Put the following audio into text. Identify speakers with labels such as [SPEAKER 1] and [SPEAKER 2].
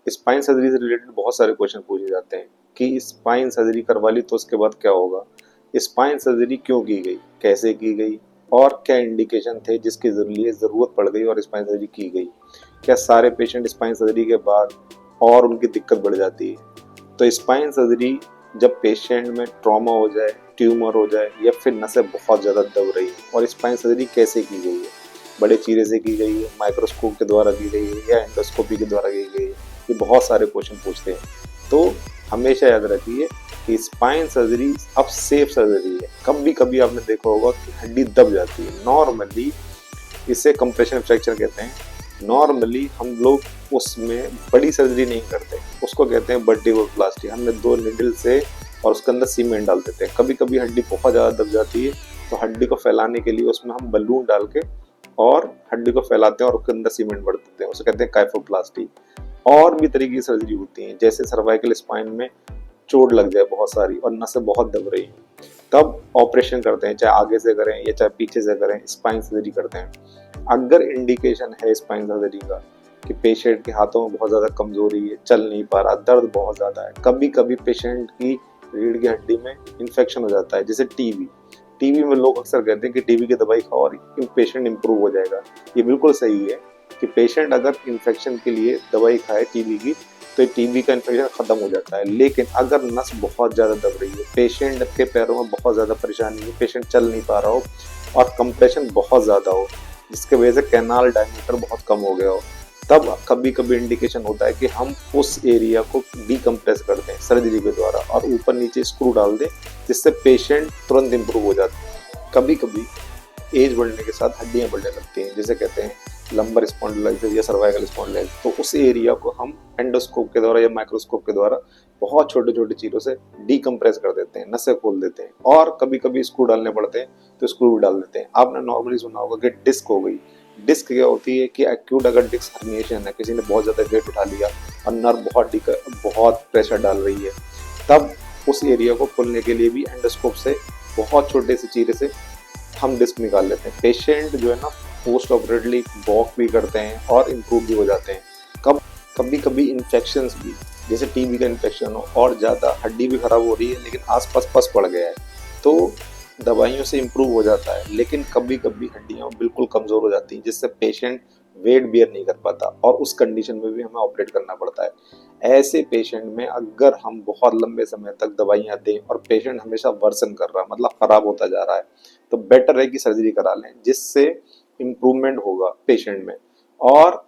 [SPEAKER 1] Spine surgery से related बहुत सारे क्वेश्चन पूछे जाते हैं कि स्पाइन सर्जरी करवा ली तो उसके बाद क्या होगा, स्पाइन सर्जरी क्यों की गई, कैसे की गई और क्या इंडिकेशन थे जिसके लिए ज़रूरत पड़ गई और स्पाइन सर्जरी की गई। क्या सारे पेशेंट स्पाइन सर्जरी के बाद और उनकी दिक्कत बढ़ जाती है। तो स्पाइन सर्जरी जब पेशेंट में ट्रॉमा हो जाए, ट्यूमर हो जाए या फिर नसें बहुत ज़्यादा दब रही हैं, और स्पाइन सर्जरी कैसे की गई है, बड़े चीरे से की गई है, माइक्रोस्कोप के द्वारा की गई है या एंडोस्कोपी के द्वारा की गई है, ये बहुत सारे क्वेश्चन पूछते हैं। तो हमेशा याद रखिए कि स्पाइन सर्जरी अब सेफ सर्जरी है। कभी कभी आपने देखा होगा कि हड्डी दब जाती है, नॉर्मली इसे कंप्रेशन फ्रैक्चर कहते हैं। नॉर्मली हम लोग उसमें बड़ी सर्जरी नहीं करते, उसको कहते हैं वर्टिब्रोप्लास्टी। हमने 2 निडल से और उसके अंदर सीमेंट डाल देते हैं। कभी कभी हड्डी बहुत ज़्यादा दब जाती है तो हड्डी को फैलाने के लिए उसमें हम बलून डाल के और हड्डी को फैलाते हैं और उसके अंदर सीमेंट भर देते हैं, उसे कहते हैं काइफोप्लास्टी। और भी तरीके की सर्जरी होती है, जैसे सर्वाइकल स्पाइन में चोट लग जाए बहुत सारी और नसें बहुत दब रही हैं, तब ऑपरेशन करते हैं, चाहे आगे से करें या चाहे पीछे से करें, स्पाइन सर्जरी करते हैं। अगर इंडिकेशन है स्पाइन सर्जरी का कि पेशेंट के हाथों में बहुत ज़्यादा कमजोरी है, चल नहीं पा रहा, दर्द बहुत ज़्यादा है, कभी कभी पेशेंट की रीढ़ की हड्डी में इन्फेक्शन हो जाता है, जैसे टीबी। टीबी में लोग अक्सर कहते हैं कि टीबी की दवाई खाओ और पेशेंट इंप्रूव हो जाएगा। ये बिल्कुल सही है कि पेशेंट अगर इन्फेक्शन के लिए दवाई खाए टीबी की तो टीबी का इन्फेक्शन खत्म हो जाता है। लेकिन अगर नस बहुत ज़्यादा दब रही है, पेशेंट के पैरों में बहुत ज़्यादा परेशानी है, पेशेंट चल नहीं पा रहा हो और कंप्रेशन बहुत ज़्यादा हो, जिसके वजह से कैनाल डायमीटर बहुत कम हो गया हो, तब कभी कभी इंडिकेशन होता है कि हम उस एरिया को डीकम्प्रेस कर दें सर्जरी के द्वारा और ऊपर नीचे स्क्रू डाल दें, जिससे पेशेंट तुरंत इंप्रूव हो जाता है। कभी कभी एज बढ़ने के साथ हड्डियां बढ़ने लगती हैं, जिसे कहते हैं लंबर स्पॉन्डिलोलिसिस या सर्वाइकल स्पॉन्डिलोलिसिस। तो उस एरिया को हम एंडोस्कोप के द्वारा या माइक्रोस्कोप के द्वारा बहुत छोटे छोटे चीरों से डीकम्प्रेस कर देते हैं, नसें खोल देते हैं, और कभी कभी स्क्रू डालने पड़ते हैं तो स्क्रू भी डाल देते हैं। आपने नॉर्मली सुना होगा कि डिस्क हो गई। डिस्क क्या होती है कि एक्यूट अगर डिस्क हर्निएशन है, किसी ने बहुत ज़्यादा वेट उठा लिया और नर्व बहुत प्रेशर डाल रही है, तब उस एरिया को खोलने के लिए भी एंडोस्कोप से बहुत छोटे से चीरे से हम डिस्क निकाल लेते हैं। पेशेंट जो है ना पोस्ट ऑपरेटिवली वॉक भी करते हैं और इम्प्रूव भी हो जाते हैं। कभी कभी इन्फेक्शंस भी, जैसे टीबी का इन्फेक्शन हो और ज़्यादा हड्डी भी खराब हो रही है लेकिन आसपास पस पड़ गया है, तो दवाइयों से इम्प्रूव हो जाता है। लेकिन कभी कभी हड्डियाँ बिल्कुल कमज़ोर हो जाती हैं, जिससे पेशेंट वेट बियर नहीं कर पाता और उस कंडीशन में भी हमें ऑपरेट करना पड़ता है। ऐसे पेशेंट में अगर हम बहुत लंबे समय तक दवाइयाँ दें और पेशेंट हमेशा वर्सन कर रहा है, मतलब ख़राब होता जा रहा है, तो बेटर है कि सर्जरी करा लें, जिससे इम्प्रूवमेंट होगा पेशेंट में। और